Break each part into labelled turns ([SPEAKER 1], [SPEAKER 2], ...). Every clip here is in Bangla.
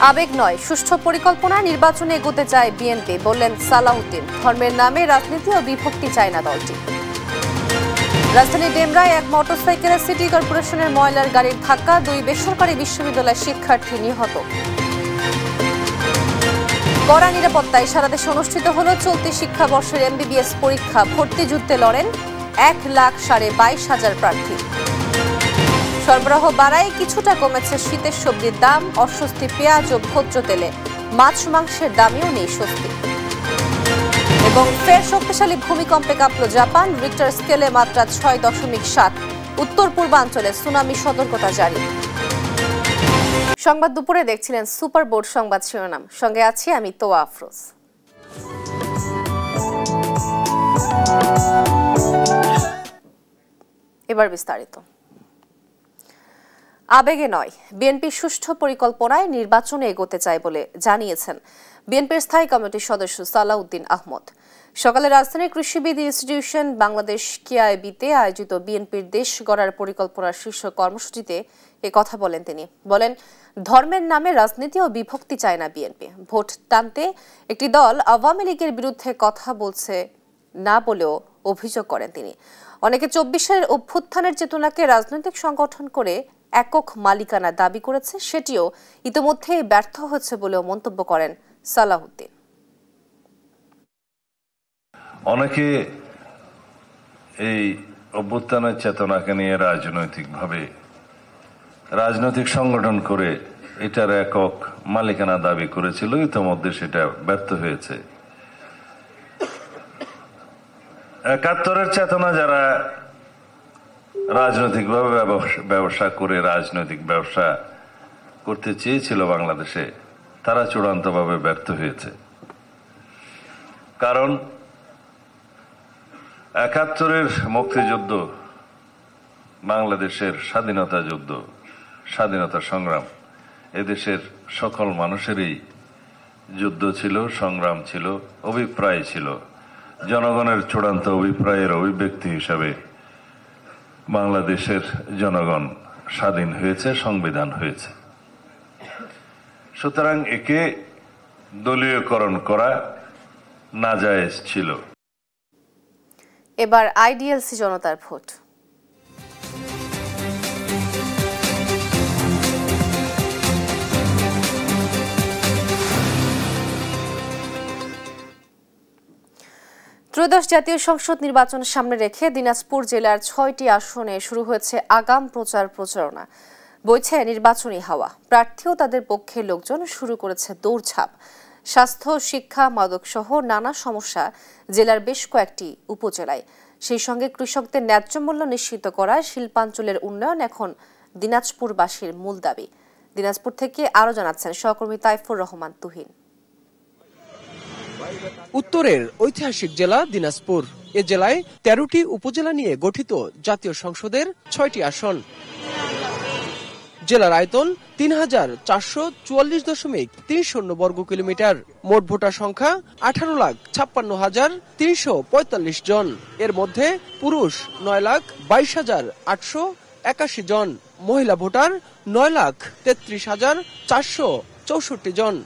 [SPEAKER 1] আবেগ নয়, সুষ্ঠু পরিকল্পনায় নির্বাচনে এগোতে চায় বিএনপি, বললেন সালাউদ্দিন। ধর্মের নামে রাজনীতি ও বিভক্তি চায় না দলটি। রাজধানীর ডেমরায় এক মোটরসাইকেলে সিটি কর্পোরেশনের ময়লার গাড়ির ধাক্কা, 2 বেসরকারি বিশ্ববিদ্যালয়ের শিক্ষার্থী নিহত। কড়া নিরাপত্তায় সারা দেশে অনুষ্ঠিত হল চলতি শিক্ষাবর্ষের এমবিবিএস পরীক্ষা। ভর্তি যুদ্ধে লড়েন 1,22,000 প্রার্থী। সরবরাহ বাড়ায় কিছুটা কমেছে শীতের সবজির দাম, অস্বস্তি পেঁয়াজ ও ভোজ্য তেলে। মাছ মাংসের দামেও নেই স্বস্তি। এবং ফের শক্তিশালী ভূমিকম্পে কাঁপল জাপান, রিক্টার স্কেলে মাত্রা 6.7। উত্তর পূর্বাঞ্চলে সুনামি সতর্কতা জারি। সংবাদ দুপুরে দেখছিলেন সুপার বোর্ড সংবাদ শিরোনাম, সঙ্গে আছি আমি তোয়া আফরোজ। এবার বিস্তারিত। আবেগে নয়, বিএনপি সুষ্ঠু পরিকল্পনায় নির্বাচনে এগোতে চায় বলে জানিয়েছেন বিএনপির স্থায়ী কমিটির সদস্য সালাউদ্দিন আহমদ। সকালে রাজধানীর কৃষিবিদ ইনস্টিটিউশন বাংলাদেশ কেআইবিতে আয়োজিত বিএনপির দেশ গড়ার পরিকল্পনার শীর্ষ কর্মসূচিতে কথা বলেন তিনি। বলেন, ধর্মের নামে রাজনীতি ও বিভক্তি চায় না বিএনপি। ভোট টানতে একটি দল আওয়ামী লীগের বিরুদ্ধে কথা বলছে না বলেও অভিযোগ করেন তিনি। অনেকে 24 অভ্যুত্থানের চেতনাকে রাজনৈতিক সংগঠন করে একক মালিকানা দাবি করেছে, সেটিও ইতিমধ্যে ব্যর্থ হচ্ছে বলেও মন্তব্য করেন সালাউদ্দিন।
[SPEAKER 2] অনেকে এই অভ্যুত্থানের চেতনাকে নিয়ে রাজনৈতিক সংগঠন করে এটার একক মালিকানা দাবি করেছিল, ইতিমধ্যে সেটা ব্যর্থ হয়েছে। 71-এর চেতনা যারা রাজনৈতিকভাবে ব্যবসা করে রাজনৈতিক ব্যবসা করতে চেয়েছিল বাংলাদেশে, তারা চূড়ান্তভাবে ব্যর্থ হয়েছে। কারণ 71-এর মুক্তিযুদ্ধ, বাংলাদেশের স্বাধীনতা যুদ্ধ, স্বাধীনতা সংগ্রাম এদেশের সকল মানুষেরই যুদ্ধ ছিল, সংগ্রাম ছিল, অভিপ্রায় ছিল। জনগণের চূড়ান্ত অভিপ্রায়ের অভিব্যক্তি হিসাবে বাংলাদেশের জনগণ স্বাধীন হয়েছে, সংবিধান হয়েছে। সুতরাং একে দলীয়করণ করা নাজায়েজ ছিল।
[SPEAKER 1] এবার আইডিএলসি জনতার ভোট। ত্রয়োদশ জাতীয় সংসদ নির্বাচন সামনে রেখে দিনাজপুর জেলার 6টি আসনে শুরু হয়েছে আগাম প্রচারণা। বইছে নির্বাচনী হাওয়া। প্রার্থী ও তাদের পক্ষের লোকজন শুরু করেছে দৌড়ঝাঁপ। স্বাস্থ্য, শিক্ষা, মাদক সহ নানা সমস্যা জেলার বেশ কয়েকটি উপজেলায়। সেই সঙ্গে কৃষকদের ন্যায্য মূল্য নিশ্চিত করায় শিল্পাঞ্চলের উন্নয়ন এখন দিনাজপুরবাসীর মূল দাবি। দিনাজপুর থেকে আরো জানাচ্ছেন সহকর্মী তাইফুর রহমান তুহিন।
[SPEAKER 3] উত্তরের ঐতিহাসিক জেলা দিনাজপুর। এ জেলায় 13টি উপজেলা নিয়ে গঠিত জাতীয় সংসদের 6টি আসন। জেলার আয়তন ৩,৪৪৪.৩০ বর্গ কিলোমিটার। মোট ভোটার সংখ্যা 18,56,345 জন। এর মধ্যে পুরুষ 9,22,881 জন, মহিলা ভোটার 9,33,464 জন।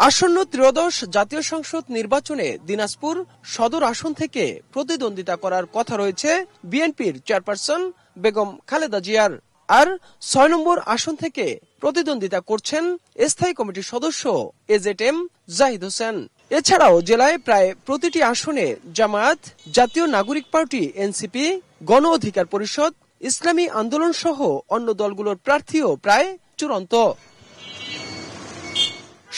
[SPEAKER 3] আসন্ন ত্রয়োদশ জাতীয় সংসদ নির্বাচনে দিনাজপুর সদর আসন থেকে প্রতিদ্বন্দ্বিতা করার কথা রয়েছে বিএনপির চেয়ারপারসন বেগম খালেদা জিয়ার। আর 6 নম্বর আসন থেকে প্রতিদ্বন্দ্বিতা করছেন স্থায়ী কমিটির সদস্য এজেড-এম জাহিদ হোসেন। এছাড়াও জেলায় প্রায় প্রতিটি আসনে জামায়াত, জাতীয় নাগরিক পার্টি এনসিপি, গণ অধিকার পরিষদ, ইসলামী আন্দোলন সহ অন্য দলগুলোর প্রার্থীও প্রায় চূড়ান্ত।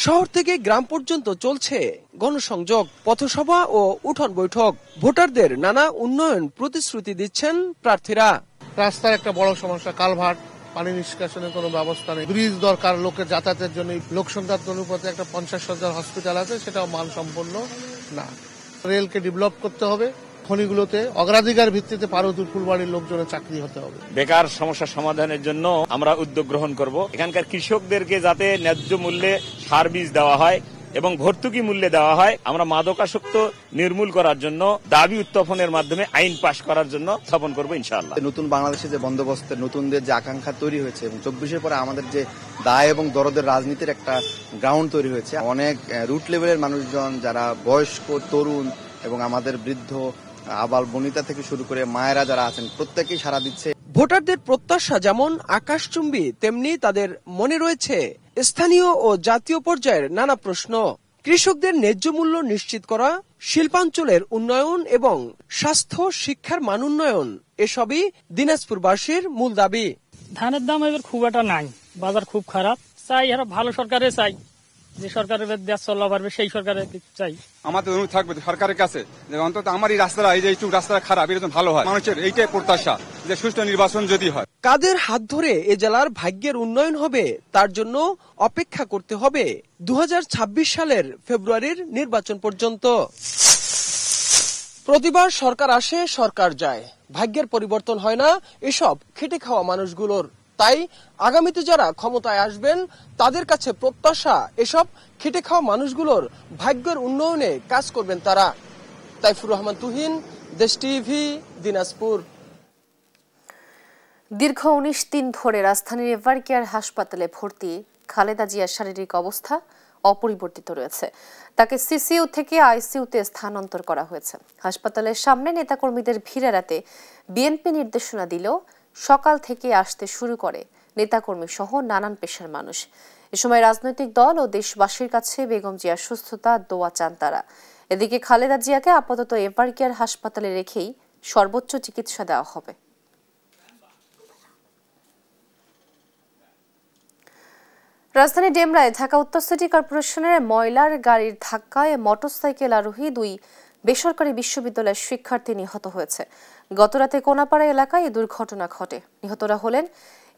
[SPEAKER 3] শহর থেকে গ্রাম পর্যন্ত চলছে গণসংযোগ, পথসভা ও উঠোন বৈঠক। ভোটারদের নানা উন্নয়ন প্রতিশ্রুতি দিচ্ছেন প্রার্থীরা।
[SPEAKER 4] রাস্তার একটা বড় সমস্যা, কালভার্ট, পানি নিষ্কাশনের কোনো ব্যবস্থা নেই। ব্রিজ দরকার লোকের যাতায়াতের জন্য। লোকসংখ্যার অনুপাতে একটা 50,000 হসপিটাল আছে, সেটাও মানসম্পন্ন না। রেলকে ডেভেলপ করতে হবে। খনিগুলোতে অগ্রাধিকার ভিত্তিতে পার্বতীপুর ফুলবাড়ির লোকজনের চাকরি হতে হবে।
[SPEAKER 5] বেকার সমস্যা সমাধানের জন্য আমরা উদ্যোগ গ্রহণ করব। এখানকার কৃষকদেরকে যাতে ন্যায্য মূল্যে সার বীজ দেওয়া হয়, এবং ভর্তুকি মূল্যে দেওয়া হয়। আমরা মাদকাসক্ত নির্মূল করার জন্য দাবি উত্থাপনের মাধ্যমে আইন পাশ করার জন্য স্থাপন করব ইনশাআল্লাহ।
[SPEAKER 6] নতুন বাংলাদেশে যে বন্দোবস্তের নতুনদের যে আকাঙ্ক্ষা তৈরি হয়েছে এবং 24-এর পরে আমাদের যে দায় এবং দরদের রাজনীতির একটা গ্রাউন্ড তৈরি হয়েছে, অনেক রুট লেভেলের মানুষজন যারা বয়স্ক, তরুণ এবং আমাদের বৃদ্ধ, আবাল বনিতা থেকে শুরু করে মায়েরা যারা আছেন প্রত্যেকেই সাড়া দিচ্ছে।
[SPEAKER 3] ভোটারদের প্রত্যাশা যেমন আকাশচুম্বী, তেমনি তাদের মনে রয়েছে স্থানীয় ও জাতীয় পর্যায়ের নানা প্রশ্ন। কৃষকদের ন্যায্য মূল্য নিশ্চিত করা, শিল্পাঞ্চলের উন্নয়ন এবং স্বাস্থ্য শিক্ষার মান উন্নয়ন, এসবই দিনাজপুরবাসীর মূল দাবি।
[SPEAKER 7] ধানের দাম এবার খুব একটা নাই, বাজার খুব খারাপ। চাই এরা ভালো সরকারে চাই, যে সরকারের দেশ চলা পারবে সেই সরকারের চাই।
[SPEAKER 8] আমাদের অনুরোধ থাকবে সরকারের কাছে যে অন্তত আমার এই রাস্তাটা, এই যে একটু রাস্তা খারাপ, এটা ভালো হয়। মানুষের এইটাই প্রত্যাশা যে সুষ্ঠু নির্বাচন যদি হয়।
[SPEAKER 3] কাদের হাত ধরে এ জেলার ভাগ্যের উন্নয়ন হবে তার জন্য অপেক্ষা করতে হবে 2026 সালের ফেব্রুয়ারির নির্বাচন পর্যন্ত। প্রতিবার সরকার আসে, সরকার যায়, ভাগ্যের পরিবর্তন হয় না এসব খেটে খাওয়া মানুষগুলোর। তাই আগামীতে যারা ক্ষমতায় আসবেন তাদের কাছে প্রত্যাশা এসব খেটে খাওয়া মানুষগুলোর ভাগ্যের উন্নয়নে কাজ করবেন তারা। তাইফুর রহমান তুহিন, দেশ টিভি, দিনাজপুর।
[SPEAKER 1] দীর্ঘ 19 দিন ধরে রাজধানীর এভারকেয়ার হাসপাতালে ভর্তি খালেদা জিয়ার শারীরিক অবস্থা অপরিবর্তিত রয়েছে। তাকে সিসিইউ থেকে আইসিইউতে স্থানান্তর করা হয়েছে। হাসপাতালের সামনে নেতাকর্মীদের ভিড় এড়াতে বিএনপি নির্দেশনা দিলেও সকাল থেকে আসতে শুরু করে নেতাকর্মী সহ নানান পেশার মানুষ। এ সময় রাজনৈতিক দল ও দেশবাসীর কাছে বেগম জিয়ার সুস্থতা দোয়া চান তারা। এদিকে খালেদা জিয়াকে আপাতত এভারকেয়ার হাসপাতালে রেখেই সর্বোচ্চ চিকিৎসা দেওয়া হবে। রাজধানী ডেমরায় ঢাকা উত্তর সিটি কর্পোরেশনের ময়লার গাড়ির ধাক্কায় মোটরসাইকেল আরোহী 2 বেসরকারি বিশ্ববিদ্যালয়ের শিক্ষার্থী নিহত হয়েছে। গতরাতে কোনাপাড়া এলাকায় এই দুর্ঘটনা ঘটে। নিহতরা হলেন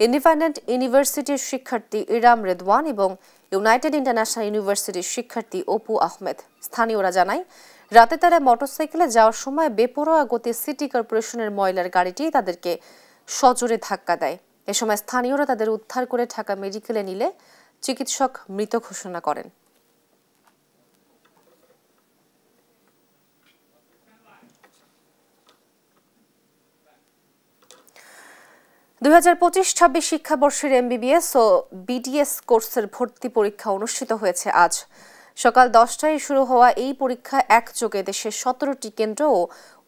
[SPEAKER 1] ইন্ডিপেন্ডেন্ট ইউনিভার্সিটির শিক্ষার্থী ইরাম রেদওয়ান এবং ইউনাইটেড ইন্টারন্যাশনাল ইউনিভার্সিটির শিক্ষার্থী অপু আহমেদ। স্থানীয়রা জানায়, রাতে তারা মোটরসাইকেলে যাওয়ার সময় বেপরোয়া গতি সিটি কর্পোরেশনের ময়লার গাড়িটি তাদেরকে সজোরে ধাক্কা দেয়। এ সময় স্থানীয়রা তাদের উদ্ধার করে ঢাকা মেডিকেলে নিলে চিকিৎসক মৃত ঘোষণা করেন। দুই 2025-26 শিক্ষাবর্ষের এমবিবিএস ও বিডিএস কোর্সের ভর্তি পরীক্ষা অনুষ্ঠিত হয়েছে আজ। সকাল 10টায় শুরু হওয়া এই পরীক্ষা একযোগে দেশের 17টি কেন্দ্র ও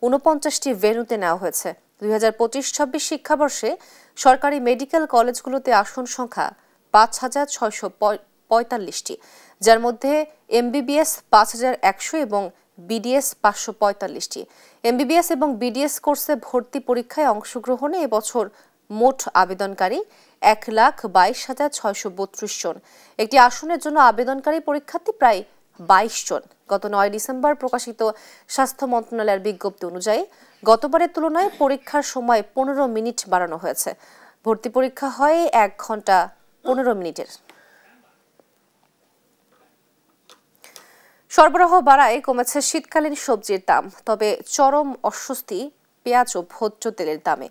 [SPEAKER 1] 49টি ভেন্যুতে নেওয়া হয়েছে। 2025-26 শিক্ষাবর্ষে সরকারি মেডিকেল কলেজগুলোতে আসন সংখ্যা 5,645টি, যার মধ্যে এমবিবিএস 5,100 এবং বিডিএস 545টি। এমবিবিএস এবং বিডিএস কোর্সে ভর্তি পরীক্ষায় অংশগ্রহণে এবছর মোট আবেদনকারী 1,22,632 জন। একটি আসনের জন্য আবেদনকারী পরীক্ষার্থী প্রায় 22 জন। গত 9 ডিসেম্বর প্রকাশিত স্বাস্থ্য মন্ত্রণালয়ের বিজ্ঞপ্তি অনুযায়ী গতবারের তুলনায় পরীক্ষার সময় 15 মিনিট বাড়ানো হয়েছে। ভর্তি পরীক্ষা হয় 1 ঘন্টা 15 মিনিটের। সরবরাহ বাড়ায় কমেছে শীতকালীন সবজির দাম, তবে চরম অস্বস্তি পেঁয়াজ ও ভোজ্য তেলের দামে।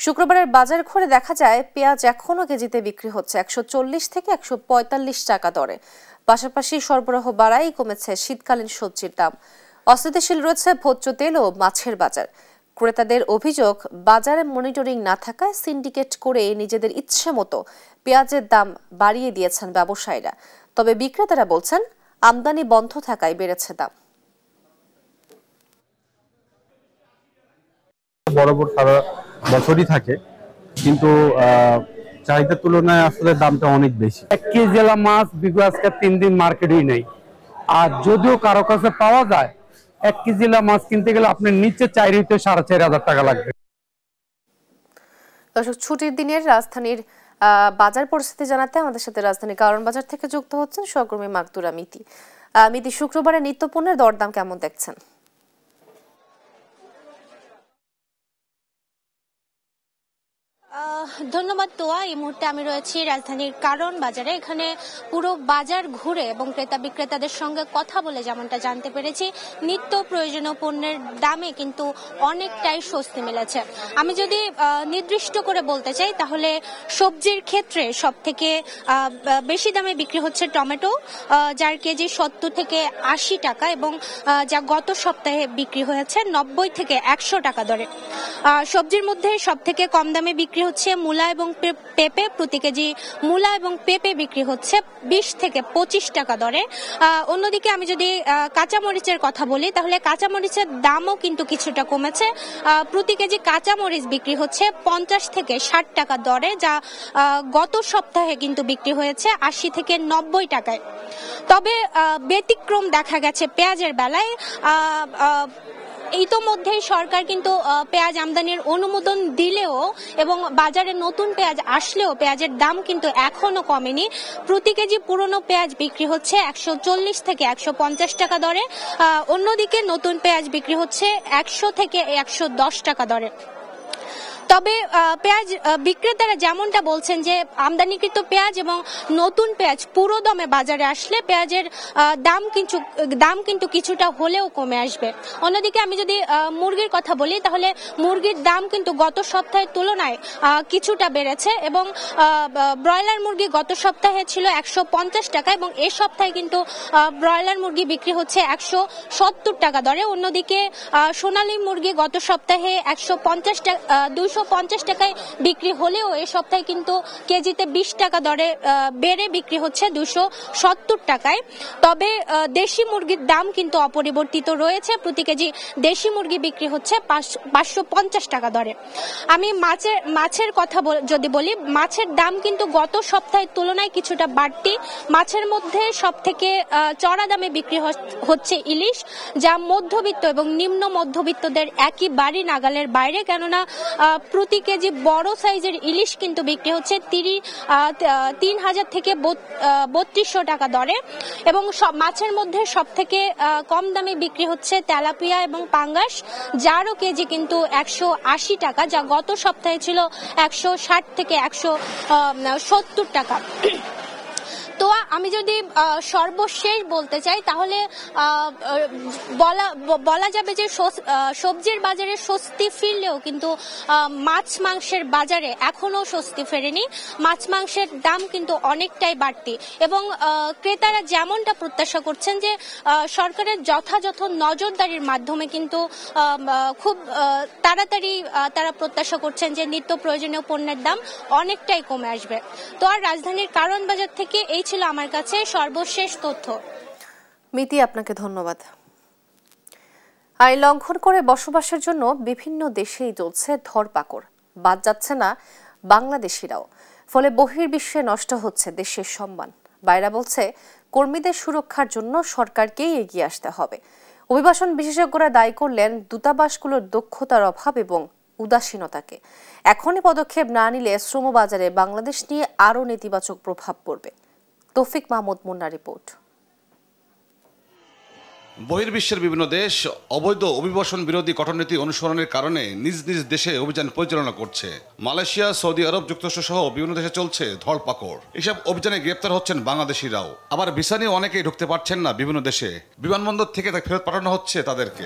[SPEAKER 1] শুক্রবারের বাজার ঘুরে দেখা যায় পেঁয়াজ এখনও কেজিতে বিক্রি হচ্ছে 140 থেকে 145 টাকা দরে। পাশাপাশি সরবরাহ বাড়ায় কমেছে শীতকালীন সবজির দাম। অস্থিতিশীল রয়েছে ভোজ্য তেল ও মাছের বাজার। ক্রেতাদের অভিযোগ, বাজারে মনিটরিং না থাকায় সিন্ডিকেট করে নিজেদের ইচ্ছে মতো পেঁয়াজের দাম বাড়িয়ে দিয়েছেন ব্যবসায়ীরা। তবে বিক্রেতারা বলছেন, আমদানি বন্ধ থাকায় বেড়েছে দাম।
[SPEAKER 9] বরাবর সারা বছরই থাকে, কিন্তু চাহিদার তুলনায় আসলে দামটা অনেক বেশি। 1 কেজি মাছ বিক্রি আজকে 3 দিন মার্কেটেই নেই। আর যদিও কারো কাছে পাওয়া যায়, 1 কেজি মাছ কিনতে গেলে আপনার নিচে 4 হইতে 4,500 টাকা লাগবে।
[SPEAKER 1] দর্শক, ছুটির দিনের রাজধানীর বাজার পরিস্থিতি জানাতে আমাদের সাথে রাজধানীর কারণ বাজার থেকে যুক্ত হচ্ছেন সহকর্মী মাকতুরা মিতি। মিতি, শুক্রবারে নিত্যপণ্যের দরদাম কেমন দেখছেন?
[SPEAKER 10] ধন্যবাদ তোয়া। এই মুহূর্তে আমি রয়েছি রাজধানীর কারণ বাজারে। এখানে পুরো বাজার ঘুরে এবং ক্রেতা বিক্রেতাদের সঙ্গে কথা বলে যেমনটা জানতে পেরেছি, নিত্য প্রয়োজনীয় পণ্যের দামে কিন্তু অনেকটাই স্বস্তি মিলেছে। আমি যদি নির্দিষ্ট করে বলতে চাই তাহলে সবজির ক্ষেত্রে সব থেকে বেশি দামে বিক্রি হচ্ছে টমেটো, যার কেজি 70 থেকে 80 টাকা এবং যা গত সপ্তাহে বিক্রি হয়েছে 90 থেকে 100 টাকা দরে। সবজির মধ্যে সব থেকে কম দামে বিক্রি হচ্ছে মূলা এবং পেঁপে। প্রতি কেজি মূলা এবং পেঁপে বিক্রি হচ্ছে 20 থেকে 25 টাকা দরে। অন্যদিকে আমি যদি কাঁচামরিচের কথা বলি তাহলে কাঁচামরিচের দামও কিন্তু কিছুটা কমেছে। প্রতি কেজি কাঁচামরিচ বিক্রি হচ্ছে 50 থেকে 60 টাকা দরে, যা গত সপ্তাহে কিন্তু বিক্রি হয়েছে 80 থেকে 90 টাকায়। তবে ব্যতিক্রম দেখা গেছে পেঁয়াজের বেলায়। ইতোমধ্যেই সরকার কিন্তু পেঁয়াজ আমদানির অনুমোদন দিলেও এবং বাজারে নতুন পেঁয়াজ আসলেও পেঁয়াজের দাম কিন্তু এখনো কমেনি। প্রতি কেজি পুরনো পেঁয়াজ বিক্রি হচ্ছে 140 থেকে 150 টাকা দরে। অন্যদিকে নতুন পেঁয়াজ বিক্রি হচ্ছে 100 থেকে 110 টাকা দরে। তবে পেঁয়াজ বিক্রেতারা যেমনটা বলছেন যে আমদানিকৃত পেঁয়াজ এবং নতুন পেঁয়াজ পুরো দমে বাজারে আসলে পেঁয়াজের দাম কিন্তু কিছুটা হলেও কমে আসবে। অন্যদিকে আমি যদি মুরগির কথা বলি তাহলে মুরগির দাম কিন্তু গত সপ্তাহের তুলনায় কিছুটা বেড়েছে এবং ব্রয়লার মুরগি গত সপ্তাহে ছিল 150 টাকা এবং এই সপ্তাহে কিন্তু ব্রয়লার মুরগি বিক্রি হচ্ছে 170 টাকা দরে। অন্যদিকে সোনালী মুরগি গত সপ্তাহে 250 টাকায় বিক্রি হলেও এই সপ্তাহে কিন্তু কেজিতে 20 টাকা দরে বেড়ে বিক্রি হচ্ছে 270 টাকায়। তবে দেশি মুরগির দাম কিন্তু অপরিবর্তিত রয়েছে। প্রতি কেজি দেশি মুরগি বিক্রি হচ্ছে 550 টাকা দরে। আমি মাছের কথা যদি বলি, মাছের দাম কিন্তু গত সপ্তাহের তুলনায় কিছুটা বাড়তি। মাছের মধ্যে সব থেকে চড়া দামে বিক্রি হচ্ছে ইলিশ, যা মধ্যবিত্ত এবং নিম্ন মধ্যবিত্তদের একেবারে নাগালের বাইরে, কেননা প্রতি কেজি বড় সাইজের ইলিশ কিন্তু বিক্রি হচ্ছে 3000 থেকে 3200 টাকা দরে এবং মাছের মধ্যে সব থেকে কম দামে বিক্রি হচ্ছে তেলাপিয়া এবং পাঙ্গাস, যারও কেজি কিন্তু 180 টাকা, যা গত সপ্তাহে ছিল 160 থেকে 170 টাকা। তো আমি যদি সর্বশেষ বলতে চাই তাহলে বলা যাবে যে সবজির বাজারে স্বস্তি ফিরলেও কিন্তু মাছ মাংসের বাজারে এখনো স্বস্তি ফেরেনি। মাছ মাংসের দাম কিন্তু অনেকটাই বাড়তি এবং ক্রেতারা যেমনটা প্রত্যাশা করছেন যে সরকারের যথাযথ নজরদারির মাধ্যমে কিন্তু খুব তাড়াতাড়ি তারা প্রত্যাশা করছেন যে নিত্য প্রয়োজনীয় পণ্যের দাম অনেকটাই কমে আসবে। তো আর রাজধানীর কারণ বাজার থেকে এই ছিল আমার কাছে সর্বশেষ তথ্য।
[SPEAKER 1] মিতি, আপনাকে ধন্যবাদ। আইন লঙ্ঘন করে বসবাসের জন্য বিভিন্ন দেশেই চলছে ধরপাকড়, বাদ যাচ্ছে না বাংলাদেশিরাও। ফলে বহির্বিশ্বে নষ্ট হচ্ছে দেশের সম্মান। বাইরা বলছে কর্মীদের সুরক্ষার জন্য সরকারকেই এগিয়ে আসতে হবে। অভিবাসন বিশেষজ্ঞরা দায়ী করলেন দূতাবাসগুলোর দক্ষতার অভাব এবং উদাসীনতাকে। এখনই পদক্ষেপ না নিলে শ্রমবাজারে বাংলাদেশ নিয়ে আরও নেতিবাচক প্রভাব পড়বে। তৌফিক মাহমুদ মুন্নার রিপোর্ট।
[SPEAKER 11] বহির্বিশ্বের বিভিন্ন দেশ অবৈধ অভিবাসন বিরোধী কঠোরনীতি অনুসরণের কারণে নিজ নিজ দেশে অভিযান পরিচালনা করছে। মালয়েশিয়া, সৌদি আরব, যুক্তরাষ্ট্র সহ বিভিন্ন দেশে চলছে ধরপাকড়। এসব অভিযানে গ্রেপ্তার হচ্ছেন বাংলাদেশিরাও। আবার ভিসা নিয়ে অনেকেই ঢুকতে পারছেন না বিভিন্ন দেশে। বিমানবন্দর থেকে ফেরত পাঠানো হচ্ছে তাদেরকে।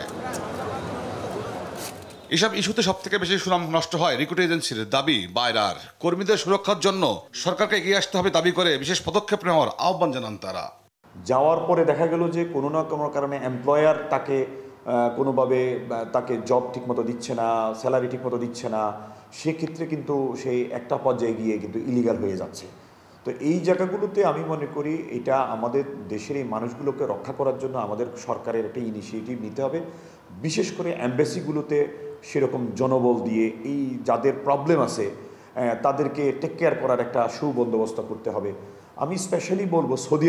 [SPEAKER 11] এসব ইস্যুতে সবথেকে বেশি সুনাম নষ্ট হয় রিক্রুট এজেন্সির দাবি বাইরার। কর্মীদের সুরক্ষার জন্য সরকারকে এগিয়ে আসতে হবে দাবি করে বিশেষ পদক্ষেপ নেওয়ার আহ্বান জানান তারা।
[SPEAKER 12] যাওয়ার পরে দেখা গেল যে কোনো না কোনো কারণে এমপ্লয়ার তাকে কোনোভাবে তাকে জব ঠিকমতো দিচ্ছে না, স্যালারি ঠিকমতো দিচ্ছে না, সেক্ষেত্রে কিন্তু সেই একটা পর্যায়ে গিয়ে কিন্তু ইলিগাল হয়ে যাচ্ছে। তো এই জায়গাগুলোতে আমি মনে করি এটা আমাদের দেশের এই মানুষগুলোকে রক্ষা করার জন্য আমাদের সরকারের একটা ইনিশিয়েটিভ নিতে হবে। বিশেষ করে অ্যাম্বাসিগুলোতে সেরকম জনবল দিয়ে এই যাদের প্রবলেম আছে তাদেরকে টেক কেয়ার করার একটা সুবন্দোবস্ত করতে হবে। আমি স্পেশালি বলবো সৌদি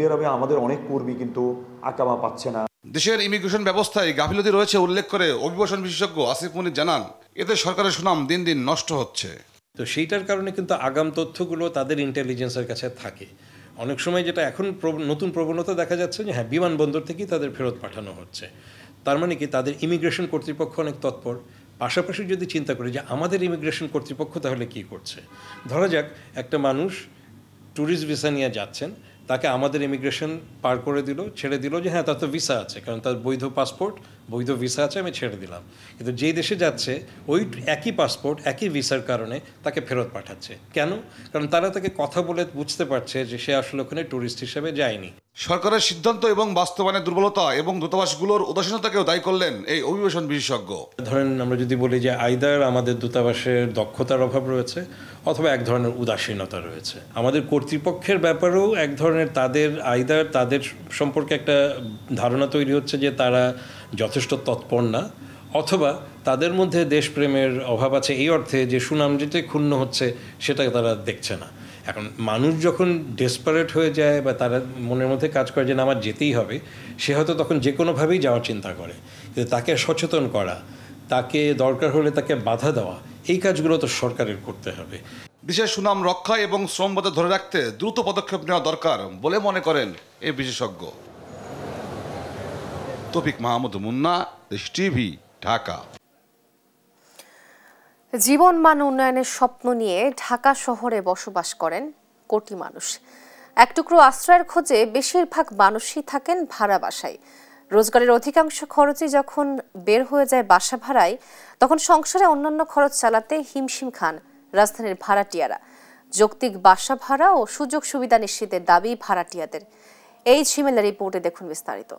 [SPEAKER 12] আরবে আমাদের অনেক কর্মী কিন্তু আকামা পাচ্ছে না।
[SPEAKER 11] দেশের ইমিগ্রেশন ব্যবস্থায় গাফিলতি রয়েছে উল্লেখ করে অভিবাসন বিশেষজ্ঞ আসিফ মুনির জানান, এতে সরকারের সুনাম দিন দিন নষ্ট হচ্ছে।
[SPEAKER 13] তো সেইটার কারণে কিন্তু আগাম তথ্যগুলো তাদের ইন্টেলিজেন্সের কাছে থাকে। অনেক সময় যেটা এখন নতুন প্রবণতা দেখা যাচ্ছে যে বিমানবন্দর থেকেই তাদের ফেরত পাঠানো হচ্ছে। তার মানে কি তাদের ইমিগ্রেশন কর্তৃপক্ষ অনেক তৎপর, পাশাপাশি যদি চিন্তা করি যে আমাদের ইমিগ্রেশন কর্তৃপক্ষ তাহলে কি করছে, ধরা যাক একটা মানুষ ট্যুরিস্ট ভিসা নিয়ে যাচ্ছেন, তাকে আমাদের ইমিগ্রেশন পার করে দিল, ছেড়ে দিল যে হ্যাঁ তার তো ভিসা আছে, কারণ তার বৈধ পাসপোর্ট বৈধ ভিসা আছে, আমি ছেড়ে দিলাম। কিন্তু যেই দেশে যাচ্ছে ওই একই পাসপোর্ট একই ভিসার কারণে তাকে ফেরত পাঠাচ্ছে। কেন? কারণ তারা তাকে কথা বলে বুঝতে পারছে যে সে আসলে ওখানে ট্যুরিস্ট হিসেবে যায়নি।
[SPEAKER 11] সরকারের সিদ্ধান্ত এবং বাস্তবায়নের দুর্বলতা এবং দূতাবাসগুলোর উদাসীনতাকেও দায়ী করলেন এই অভিবাসন বিশেষজ্ঞ।
[SPEAKER 13] ধরেন আমরা যদি বলি যে আইদার আমাদের দূতাবাসের দক্ষতার অভাব রয়েছে অথবা এক ধরনের উদাসীনতা রয়েছে। আমাদের কর্তৃপক্ষের ব্যাপারেও এক ধরনের তাদের সম্পর্কে একটা ধারণা তৈরি হচ্ছে যে তারা যথেষ্ট তৎপর না, অথবা তাদের মধ্যে দেশপ্রেমের অভাব আছে এই অর্থে যে সুনাম যেটা ক্ষুণ্ণ হচ্ছে সেটা তারা দেখছে না। এখন মানুষ যখন ডেসপারেট হয়ে যায় বা তারা মনের মধ্যে কাজ করে যে না আমার যেতেই হবে, সে হয়তো তখন যে কোনোভাবেই যাওয়ার চিন্তা করে। কিন্তু তাকে সচেতন করা, তাকে দরকার হলে তাকে বাধা দেওয়া, এই কাজগুলো তো সরকারের করতে হবে।
[SPEAKER 11] দেশের সুনাম রক্ষা এবং শ্রমবাজার ধরে রাখতে দ্রুত পদক্ষেপ নেওয়া দরকার বলে মনে করেন এই বিশেষজ্ঞ। তৌফিক মাহমুদ মুন্না, দেশ টিভি, ঢাকা।
[SPEAKER 1] জীবনমান উন্নয়নের স্বপ্ন নিয়ে ঢাকা শহরে বসবাস করেন কোটি মানুষ। এক টুকরো আশ্রয়ের খোঁজে বেশিরভাগ মানুষই থাকেন ভাড়া বাসায়। রোজগারের অধিকাংশ খরচই যখন বের হয়ে যায় বাসা ভাড়ায়, তখন সংসারে অন্যান্য খরচ চালাতে হিমশিম খান রাজধানীর ভাড়াটিয়ারা। যৌক্তিক বাসা ভাড়া ও সুযোগ সুবিধা নিশ্চিতের দাবি ভাড়াটিয়াদের। এই ঝিমেলের রিপোর্টে দেখুন বিস্তারিত।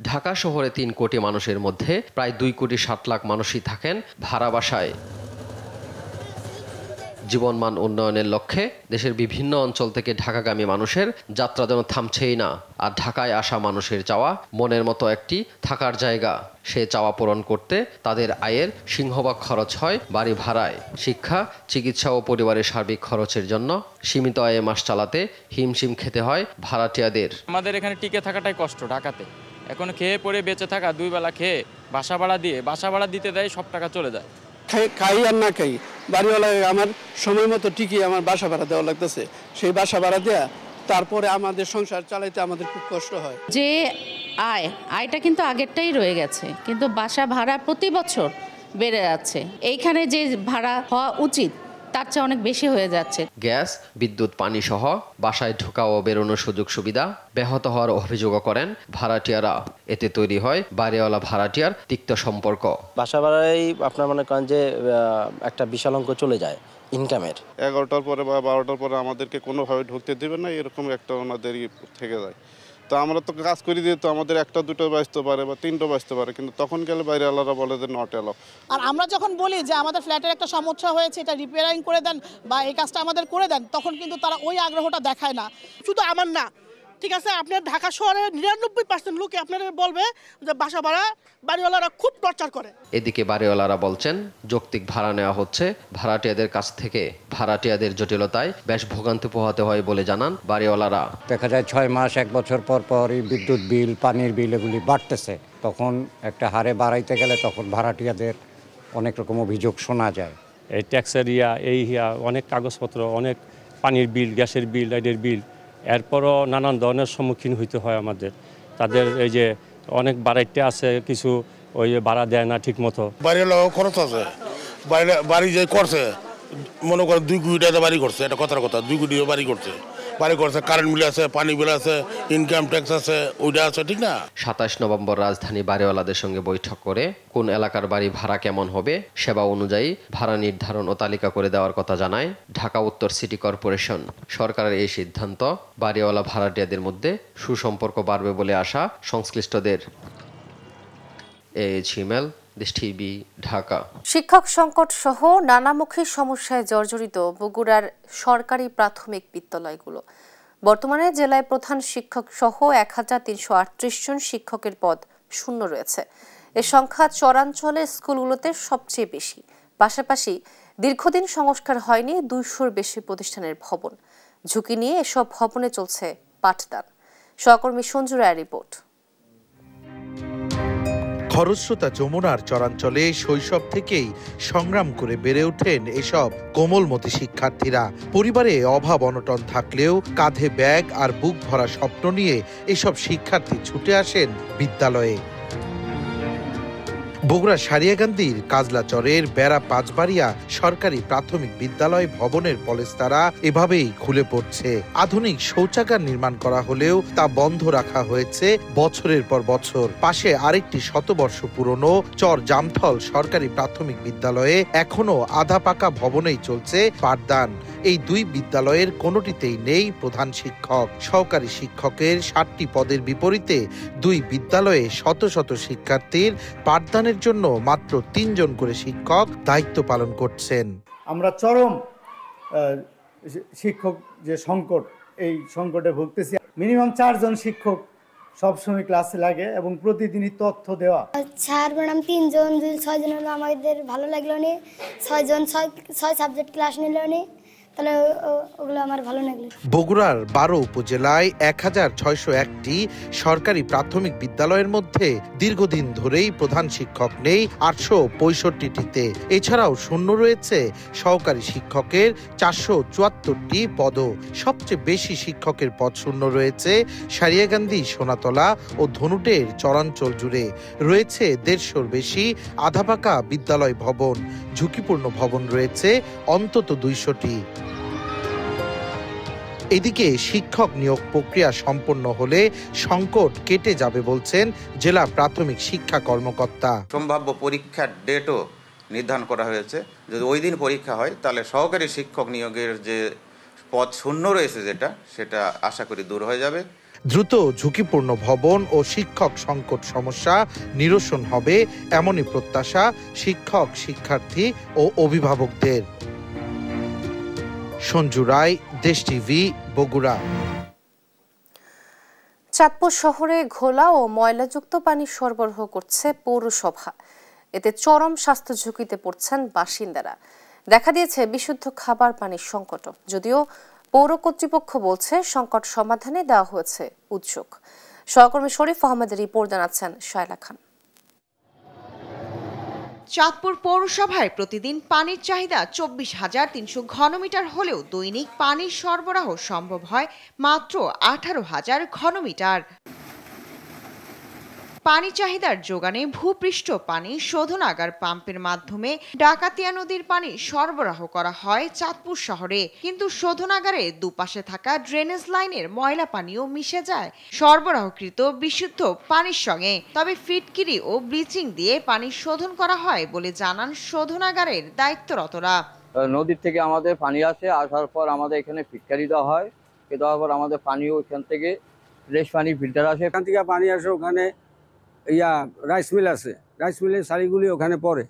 [SPEAKER 14] ঢাকা শহরে ৩ কোটি মানুষের মধ্যে প্রায় 2 কোটি 7 লাখ মানুষই থাকেন ভাড়া বাসায়। জীবনমান উন্নয়নের লক্ষ্যে দেশের বিভিন্ন অঞ্চল থেকে ঢাকাগামী মানুষের যাত্রা যেন থামছেই না। আর ঢাকায় আসা মানুষের চাওয়া মনের মতো একটি থাকার জায়গা। সে চাওয়া পূরণ করতে তাদের আয়ের সিংহভাগ খরচ হয় বাড়ি ভাড়ায়। শিক্ষা, চিকিৎসা ও পরিবারের সার্বিক খরচের জন্য সীমিত আয়ে মাস চালাতে হিমশিম খেতে হয় ভাড়াটিয়াদের।
[SPEAKER 15] আমাদের এখানে টিকে থাকাটাই কষ্ট ঢাকাতে। এখন খেয়ে পরে বেঁচে থাকা, 2 বেলা খেয়ে বাসা ভাড়া দিতে দেয়, সব টাকা চলে যায়।
[SPEAKER 16] খাই আর না খাই, বাড়িওয়ালা আমার সময় মতো ঠিকই আমার বাসা ভাড়া দেওয়া লাগতেছে। সেই বাসা ভাড়া দেয়া তারপরে আমাদের সংসার চালাইতে আমাদের খুব কষ্ট হয়।
[SPEAKER 17] যে আয়টা কিন্তু আগেরটাই রয়ে গেছে, কিন্তু বাসা ভাড়া প্রতি বছর বেড়ে যাচ্ছে। এইখানে যে ভাড়া হওয়া উচিত তার চেয়ে অনেক বেশি হয়ে যাচ্ছে।
[SPEAKER 14] গ্যাস, বিদ্যুৎ, পানি সহ বাসায় ঢোকা ও বেরোনোর সুযোগ সুবিধা ব্যাহত হওয়ার অভিযোগও করেন ভাড়াটিয়ারা। এতে তৈরি হয় বাড়িওয়ালা ভাড়াটিয়ার তিক্ত সম্পর্ক।
[SPEAKER 18] বাসা ভাড়ায় আপনার মনে করেন যে একটা বিশাল অঙ্ক চলে যায় ইনকামের।
[SPEAKER 19] 11টার পরে বা 12টার পরে আমাদেরকে কোনোভাবে ঢুকতে দেবে না, এরকম একটা ওনাদের থেকে যায়। তো আমরা তো কাজ করে দিয়ে তো আমাদের 1টা 2টা বাজতে পারে বা 3টা বাজতে পারে, কিন্তু তখন গেলে বাইরে আলাদা বলে যে নট এলাও।
[SPEAKER 20] আর আমরা যখন বলি যে আমাদের ফ্ল্যাটের একটা সমস্যা হয়েছে, এটা রিপেয়ারিং করে দেন বা এই কাজটা আমাদের করে দেন, তখন কিন্তু তারা ওই আগ্রহটা দেখায় না। শুধু আমার না, ঠিক আছে, আপনার ঢাকা শহরে 99% লোকে আপনারা বলবে যে বাসা ভাড়া বাড়িওয়ালারা খুব টর্চার করে।
[SPEAKER 14] এদিকে বাড়িওয়ালারা বলছেন যৌক্তিক ভাড়া নেওয়া হচ্ছে ভাড়াটিয়াদের কাছ থেকে। ভাড়াটিয়াদের জটিলতায় বেশ ভোগান্তি পোহাতে হয় বলে জানান বাড়িওয়ালারা।
[SPEAKER 21] দেখা যায় 6 মাস 1 বছর পর পরই বিদ্যুৎ বিল, পানির বিল এগুলি বাড়তেছে। তখন একটা হারে বাড়াইতে গেলে তখন ভাড়াটিয়াদের অনেক রকম অভিযোগ শোনা যায়।
[SPEAKER 22] এই ট্যাক্সের অনেক কাগজপত্র, অনেক পানির বিল, গ্যাসের বিল, লাইটের বিল, এরপরও নানান ধরনের সম্মুখীন হইতে হয় আমাদের। তাদের এই যে অনেক বাড়াইতে আছে, কিছু ওই ভাড়া দেয় না ঠিক মতো।
[SPEAKER 23] বাড়িওয়ালাও খরচ আছে, বাড়ি যে করছে মনে করে 2 কোটি টাকা বাড়ি করছে, এটা কথার কথা, 2 কোটি বাড়ি করছে, কারেন্ট বিল আছে, পানি বিল আছে, ইনকাম ট্যাক্স আছে, ওইটা আছে, ঠিক না।
[SPEAKER 14] 27 নভেম্বর রাজধানী বাড়িওয়ালাদের সঙ্গে বৈঠক করে কোন এলাকার বাড়ি ভাড়া কেমন হবে সেবা অনুযায়ী ভাড়া নির্ধারণ ও তালিকা করে দেওয়ার কথা জানায় ঢাকা উত্তর সিটি কর্পোরেশন। সরকারের এই সিদ্ধান্ত বাড়িওয়ালা ভাড়াটিয়াদের মধ্যে সুসম্পর্ক বাড়বে বলে আশা সংশ্লিষ্টদের। ঝিমেল, দেশ টিভি, ঢাকা।
[SPEAKER 1] শিক্ষক সংকট সহ নানামুখী সমস্যায় জর্জরিত বগুড়ার সরকারি প্রাথমিক বিদ্যালয়গুলো। বর্তমানে জেলায় প্রধান শিক্ষক সহ 1338 জন শিক্ষকের পদ শূন্য রয়েছে। এ সংখ্যা চরাঞ্চলের স্কুলগুলোতে সবচেয়ে বেশি। পাশাপাশি দীর্ঘদিন সংস্কার হয়নি 200-র বেশি প্রতিষ্ঠানের ভবন। ঝুঁকি নিয়ে এসব ভবনে চলছে পাঠদান। সহকর্মী সঞ্জু রায়ের রিপোর্ট।
[SPEAKER 24] খরস্রোতা যমুনার চরাঞ্চলে শৈশব থেকেই সংগ্রাম করে বেড়ে ওঠেন এসব কোমলমতি শিক্ষার্থীরা। পরিবারে অভাব অনটন থাকলেও কাঁধে ব্যাগ আর বুক ভরা স্বপ্ন নিয়ে এসব শিক্ষার্থী ছুটে আসেন বিদ্যালয়ে। বগুড়া সারিয়াকান্দির কাজলাচরের বেড়া পাঁচবাড়িয়া সরকারি প্রাথমিক বিদ্যালয় ভবনের পলেস্তারা এভাবেই খুলে পড়ছে। আধুনিক শৌচাগার নির্মাণ করা হলেও তা বন্ধ রাখা হয়েছে বছরের পর বছর। পাশে আরেকটি শতবর্ষ পুরনো চর জামথল সরকারি প্রাথমিক বিদ্যালয়ে এখনো আধা পাকা ভবনেই চলছে পাঠদান। এই দুই বিদ্যালয়ের কোনোটিতেই নেই প্রধান শিক্ষক। সহকারী শিক্ষকের ৬০টি পদের বিপরীতে দুই বিদ্যালয়ে শত শত শিক্ষার্থীর পাঠদানের জন্য মাত্র ৩ জন করে শিক্ষক দায়িত্ব পালন করছেন।
[SPEAKER 2] আমরা চরম শিক্ষক যে সংকট, এই সংকটে ভুগতেছি। মিনিমাম 4 জন শিক্ষক সবসময় ক্লাসে লাগে এবং প্রতিদিনই তথ্য দেওয়া।
[SPEAKER 4] স্যার ম্যাডাম 3 জন 6 জন হলো, আমাদের ভালো লাগলো নি। 6 জন 6 সাবজেক্ট ক্লাস নিল নি, তাহলে ওগুলো আমার ভালো লাগলো।
[SPEAKER 24] বগুড়ার 12 উপজেলায় 1601টি সরকারি প্রাথমিক বিদ্যালয়ের মধ্যে দীর্ঘদিন ধরেই প্রধান শিক্ষক নেই 865টিতে। এছাড়াও শূন্য রয়েছে সহকারী শিক্ষকের 474টি পদও। সবচেয়ে বেশি শিক্ষকের পদ শূন্য রয়েছে সারিয়াকান্দি, সোনাতলা ও ধনুটের চরাঞ্চল জুড়ে। রয়েছে 150-র বেশি আধা পাকা বিদ্যালয় ভবন। ঝুঁকিপূর্ণ ভবন রয়েছে অন্তত 200টি। এদিকে শিক্ষক নিয়োগ প্রক্রিয়া সম্পন্ন হলে সংকট কেটে যাবে বলছেন জেলা প্রাথমিক শিক্ষা কর্মকর্তা।
[SPEAKER 5] সম্ভাব্য পরীক্ষার ডেটও নির্ধারণ করা হয়েছে। যদি ওই দিন পরীক্ষা হয় তাহলে সহকারী শিক্ষক নিয়োগের যে পদ শূন্য রয়েছে সেটা আশা করি দূর হয়ে যাবে।
[SPEAKER 24] দ্রুত ঝুঁকিপূর্ণ ভবন ও শিক্ষক সংকট সমস্যা নিরসন হবে এমনই প্রত্যাশা শিক্ষক, শিক্ষার্থী ও অভিভাবকদের। সঞ্জু রায়, দেশ টিভি, বগুড়া।
[SPEAKER 1] চাঁদপুর শহরে ঘোলা ও ময়লাযুক্ত পানি সরবরাহ করছে পৌরসভা। এতে চরম স্বাস্থ্য ঝুঁকিতে পড়ছেন বাসিন্দারা। দেখা দিয়েছে বিশুদ্ধ খাবার পানির সংকট। যদিও পৌর কর্তৃপক্ষ বলছে সংকট সমাধানে দেওয়া হয়েছে উদ্যোগ। সহকর্মী শরীফ আহমেদের রিপোর্ট জানাচ্ছেন শায়লা খান।
[SPEAKER 6] চাঁদপুর পৌরসভায় প্রতিদিন পানির চাহিদা 24,300 ঘনমিটার হলেও দৈনিক পানির সরবরাহ সম্ভব হয় মাত্র 18,000 ঘনমিটার। পানি চাহিদার যোগানে ভূপৃষ্ঠ পানি শোধনাগার পাম্পের মাধ্যমে ডাকাতিয়া নদীর পানি সরবরাহ করা হয় চাঁদপুর শহরে। কিন্তু শোধনাগারের দুপাশে থাকা ড্রেনেজ লাইনের ময়লা পানিও মিশে যায় সরবরাহকৃত বিশুদ্ধ পানির সঙ্গে। তবে ফিটকিরি ও ব্লিচিং দিয়ে পানি শোধন করা হয় বলে জানান শোধনাগারের দায়িত্বরতরা।
[SPEAKER 25] নদীর থেকে আমাদের পানি আসে, আসার পর আমাদের এখানে ফিটকারি দেওয়া হয়, দেওয়ার পর আমাদের পানিও এখান থেকে ফ্রেশ পানি ফিল্টার আসে। এখান থেকে পানি আসে, ওখানে রাইস মিল আছে, রাইস মিলের শাড়িগুলি ওখানে পড়ে,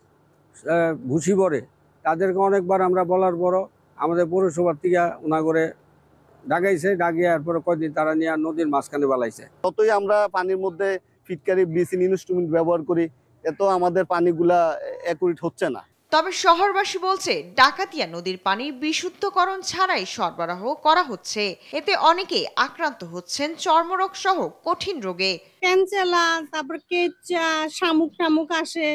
[SPEAKER 25] ভুসি পড়ে। তাদেরকে অনেকবার আমরা বলার পরও আমাদের পৌরসভার থেকে ওনা করে ডাকাইছে, ডাকিয়ে এরপরে কয়দিন তারা নিয়ে নদীর মাঝখানে বালাইছে।
[SPEAKER 26] ততই আমরা পানির মধ্যে ফিটকারি, ব্লিচিং ইনস্ট্রুমেন্ট ব্যবহার করি, এত আমাদের পানিগুলা অ্যাকুরেট হচ্ছে না।
[SPEAKER 6] তবে শহরবাসী বলছে ডাকাতিয়া নদীর পানি বিশুদ্ধকরণ ছাড়াই সরবরাহ করা হচ্ছে। এতে অনেকে আক্রান্ত হচ্ছেন চর্মরোগ সহ কঠিন রোগে।
[SPEAKER 27] ক্যান্সার, তারপর কেঁচা, শামুক টামুক আসে।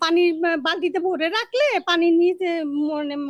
[SPEAKER 27] পানির বালতিতে ভরে রাখলে পানির নিচে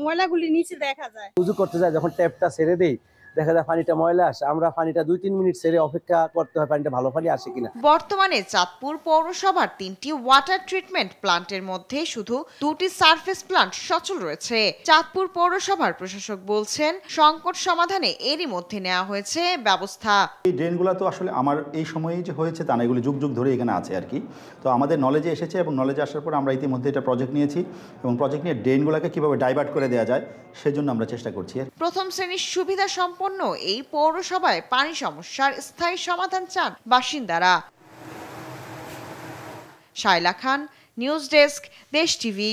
[SPEAKER 27] ময়লাগুলি নিচে দেখা যায়।
[SPEAKER 18] উজু করতে যায় যখন ট্যাপটা ছেড়ে দেই, দেখা যায় পানিটা ময়লা আসে, আমরা পানিটা 2-3 মিনিট ছেড়ে অপেক্ষা করতে হয় পানিটা ভালো পানি আসে কিনা।
[SPEAKER 6] বর্তমানে চাঁদপুর পৌরসভার 3টি ওয়াটার ট্রিটমেন্ট প্লান্টের মধ্যে শুধু 2টি সারফেস প্লান্ট সচল রয়েছে। চাঁদপুর পৌরসভার প্রশাসক বলছেন সংকট সমাধানে এরই মধ্যে নেওয়া হয়েছে ব্যবস্থা।
[SPEAKER 28] এই ড্রেনগুলো তো আসলে আমার এই সময়েই যে হয়েছে তা না, এগুলো যুগ যুগ ধরে এখানে আছে আর কি। তো আমাদের নলেজে এসেছে এবং নলেজে আসার পর আমরা ইতিমধ্যে এটা প্রজেক্ট নিয়েছি এবং প্রজেক্ট নিয়ে ড্রেনগুলোকে কীভাবে ডাইভার্ট করে দেওয়া যায় সেজন্য আমরা চেষ্টা করছি।
[SPEAKER 6] প্রথম শ্রেণীর সুবিধা সম্পন্ন এই পৌরসভায় পানি সমস্যার স্থায়ী সমাধান চান বাসিন্দারা। শায়লা খান, নিউজ ডেস্ক, দেশ টিভি।